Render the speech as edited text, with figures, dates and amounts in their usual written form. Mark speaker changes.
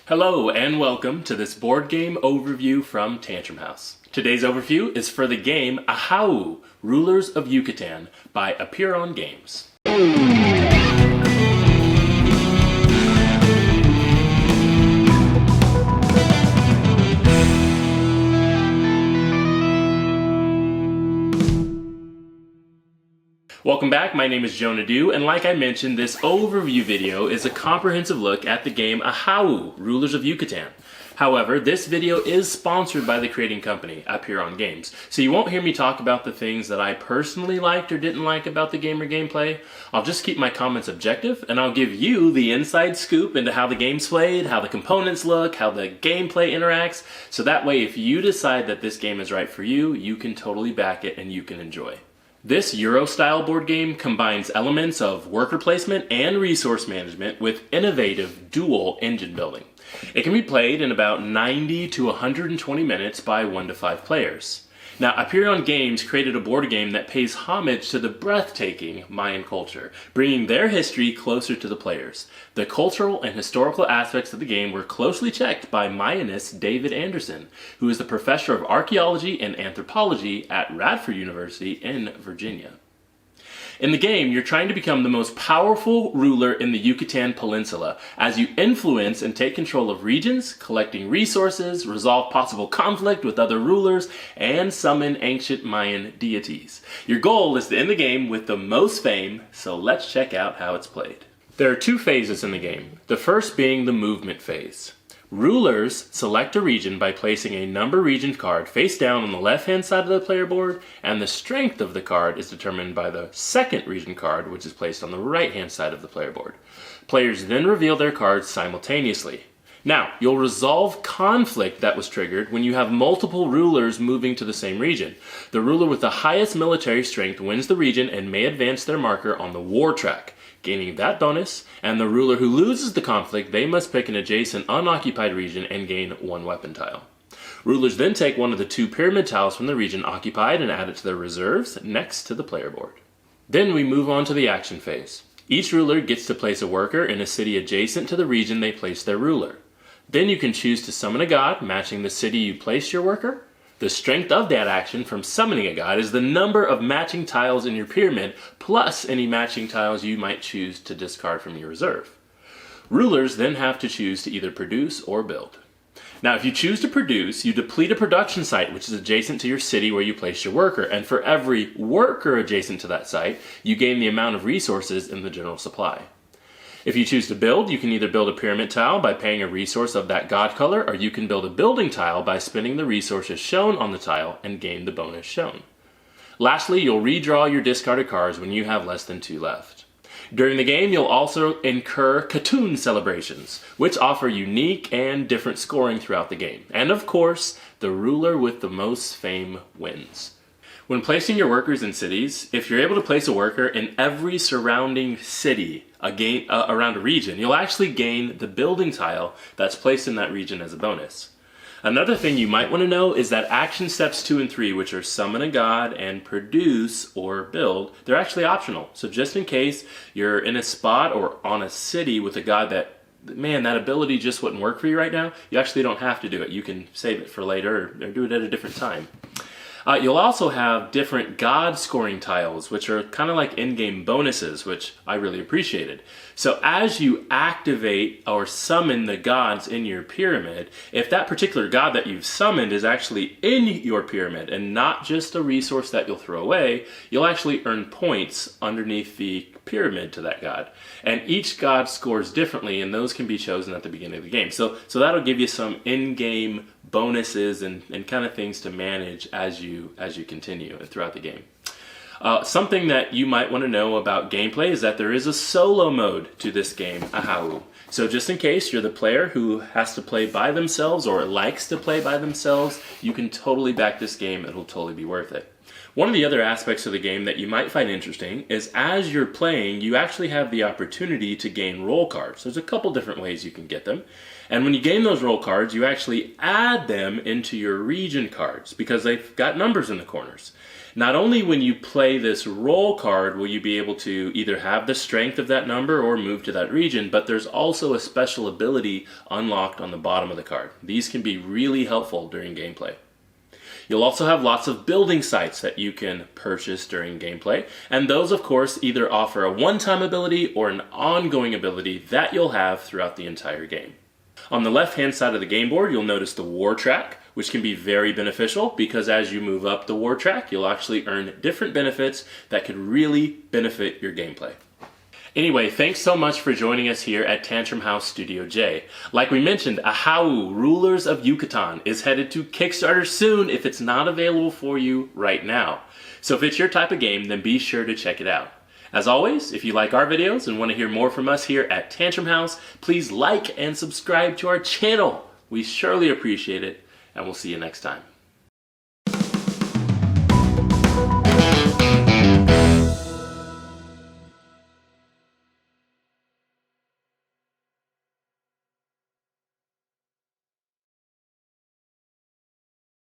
Speaker 1: Hello and welcome to this board game overview from Tantrum House. Today's overview is for the game Ahau, Rulers of Yucatan by Apeiron Games. Welcome back, my name is Jonah, and like I mentioned, this overview video is a comprehensive look at the game Ahau, Rulers of Yucatan. However, this video is sponsored by the creating company, Apeiron Games, so you won't hear me talk about the things that I personally liked or didn't like about the game or gameplay. I'll just keep my comments objective, and I'll give you the inside scoop into how the game's played, how the components look, how the gameplay interacts, so that way if you decide that this game is right for you, you can totally back it and you can enjoy. This Euro-style board game combines elements of worker placement and resource management with innovative dual engine building. It can be played in about 90 to 120 minutes by 1 to 5 players. Now, Apeiron Games created a board game that pays homage to the breathtaking Mayan culture, bringing their history closer to the players. The cultural and historical aspects of the game were closely checked by Mayanist David Anderson, who is the professor of archaeology and anthropology at Radford University in Virginia. In the game, you're trying to become the most powerful ruler in the Yucatan Peninsula as you influence and take control of regions, collecting resources, resolve possible conflict with other rulers, and summon ancient Mayan deities. Your goal is to end the game with the most fame, so let's check out how it's played. There are 2 phases in the game, the first being the movement phase. Rulers select a region by placing a number region card face down on the left-hand side of the player board, and the strength of the card is determined by the second region card, which is placed on the right-hand side of the player board. Players then reveal their cards simultaneously. Now, you'll resolve conflict that was triggered when you have multiple rulers moving to the same region. The ruler with the highest military strength wins the region and may advance their marker on the war track, gaining that bonus, and the ruler who loses the conflict, they must pick an adjacent unoccupied region and gain 1 weapon tile. Rulers then take one of the 2 pyramid tiles from the region occupied and add it to their reserves next to the player board. Then we move on to the action phase. Each ruler gets to place a worker in a city adjacent to the region they placed their ruler. Then you can choose to summon a god matching the city you placed your worker. The strength of that action from summoning a god is the number of matching tiles in your pyramid, plus any matching tiles you might choose to discard from your reserve. Rulers then have to choose to either produce or build. Now, if you choose to produce, you deplete a production site which is adjacent to your city where you place your worker, and for every worker adjacent to that site, you gain the amount of resources in the general supply. If you choose to build, you can either build a pyramid tile by paying a resource of that god color, or you can build a building tile by spending the resources shown on the tile and gain the bonus shown. Lastly, you'll redraw your discarded cards when you have less than 2 left. During the game, you'll also incur Katoon celebrations, which offer unique and different scoring throughout the game. And of course, the ruler with the most fame wins. When placing your workers in cities, if you're able to place a worker in every surrounding city around a region, you'll actually gain the building tile that's placed in that region as a bonus. Another thing you might want to know is that action steps 2 and 3, which are summon a god and produce or build, they're actually optional. So just in case you're in a spot or on a city with a god that ability just wouldn't work for you right now, you actually don't have to do it. You can save it for later or do it at a different time. You'll also have different god scoring tiles, which are kind of like in-game bonuses, which I really appreciated. So as you activate or summon the gods in your pyramid, if that particular god that you've summoned is actually in your pyramid and not just a resource that you'll throw away, you'll actually earn points underneath the pyramid to that god. And each god scores differently, and those can be chosen at the beginning of the game. So that'll give you some in-game bonuses and kind of things to manage as you continue and throughout the game. Something that you might want to know about gameplay is that there is a solo mode to this game, Ahau. So just in case you're the player who has to play by themselves or likes to play by themselves, you can totally back this game. It'll totally be worth it. One of the other aspects of the game that you might find interesting is as you're playing, you actually have the opportunity to gain role cards. There's a couple different ways you can get them. And when you gain those role cards, you actually add them into your region cards because they've got numbers in the corners. Not only when you play this roll card will you be able to either have the strength of that number or move to that region, but there's also a special ability unlocked on the bottom of the card. These can be really helpful during gameplay. You'll also have lots of building sites that you can purchase during gameplay, and those of course either offer a one-time ability or an ongoing ability that you'll have throughout the entire game. On the left-hand side of the game board, you'll notice the war track, which can be very beneficial because as you move up the war track, you'll actually earn different benefits that could really benefit your gameplay. Anyway, thanks so much for joining us here at Tantrum House Studio J. Like we mentioned, Ahau, Rulers of Yucatan, is headed to Kickstarter soon if it's not available for you right now. So if it's your type of game, then be sure to check it out. As always, if you like our videos and want to hear more from us here at Tantrum House, please like and subscribe to our channel. We surely appreciate it, and we'll see you next time.